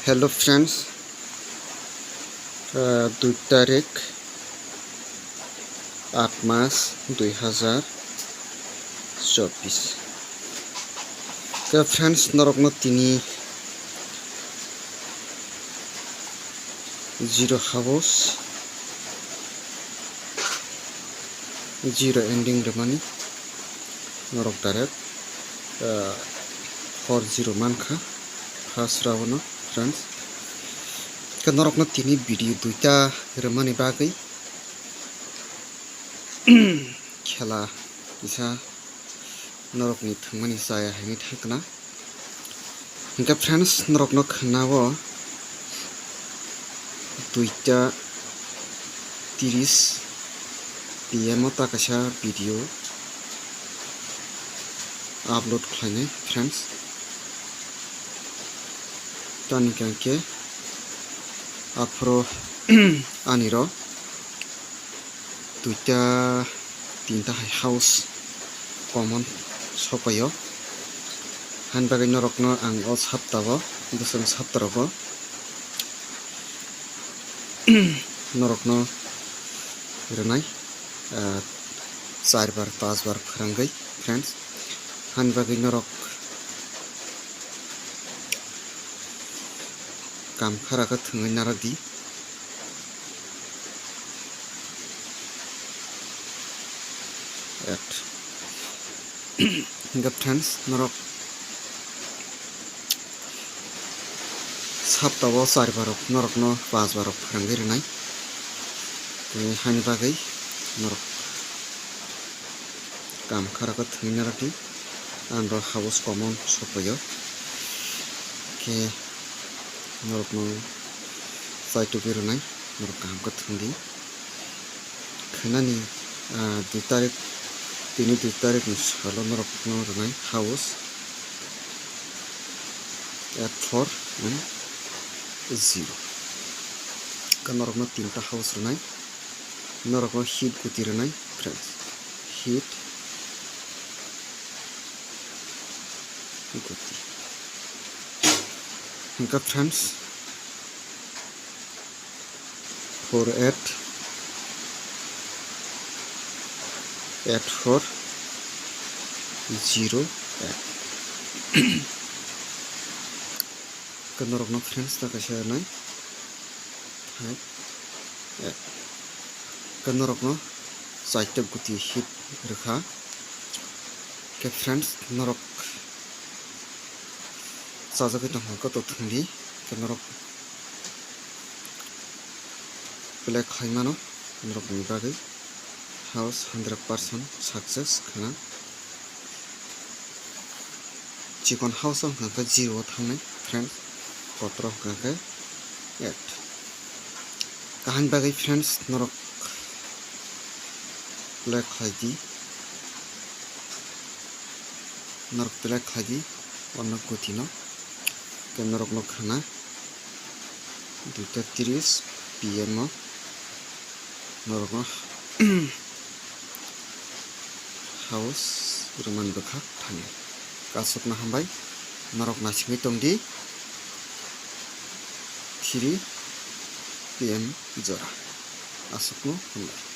Hello friends 2 तारिख 8 मास 2024 friends नरकनो तिनी zero house zero ending Ramani नरक डायरेक्ट 40 मानखा फार्स्ट रावनो फ्रेंड्स नरकनो तिनी भिडियो दुईटा रमानी बागै खेला इसा नरकनि थंमानि जाया हैनि थाकना इनका फ्रेंड्स नरकनो खनावो दुईटा 30 PM ताकासा भिडियो अपलोड खालामनाय फ्रेंड्स तानि Kanke afro aniro duita tinta house common sopayo han bagai norokno ang o saptago dusung saptarogo norokno renai 4 bar 5 bar phrangai friends han bagai norok काम खराखौ थोङै नारादि इनका फ्रेंड्स नरक सप्ताह 4 बार नरकनो 5 बार फोरोंगिरि रनाय हानि बागै नरक काम खराखौ थोङै नारादि आंरो हाउस कमन सफैयो के नरकनो साइटो बिरनाय नरक काम को थंदी खनानि 2 तारिख 2 तारिख नि सालो नरकनो रनाय हाउस at 4 and 0 का नरकनो 3टा हाउस रनाय नरकनो हिट गुति रनाय फ्रेंड्स हिट गुति इनका फ्रेंड्स 48 84 08 कनरकनो फ्रेंड्स ताकासा नाय 5 कनरकनो साइट गुति हिट रखा के फ्रेंड्स नरक साजाकै तंगको तो थंदी कनरक ब्लैक खाइमानो नरक नि बागै हाउस 100% सक्सेस खाना चिकन हाउस का 0 थांनाय फ्रेंड्स पत्र का 8 कहानी बागै फ्रेंड्स नरक ब्लैक खाइदि नरक ब्लैक खाइदि अन्न गुतिनो के नरक नो खाना 2:30 PM नरक हाउस रमान बखा थाङो कासकना हामबाय नरक नासिङै दंदि 3 PM जरा आसकनो हामबाय।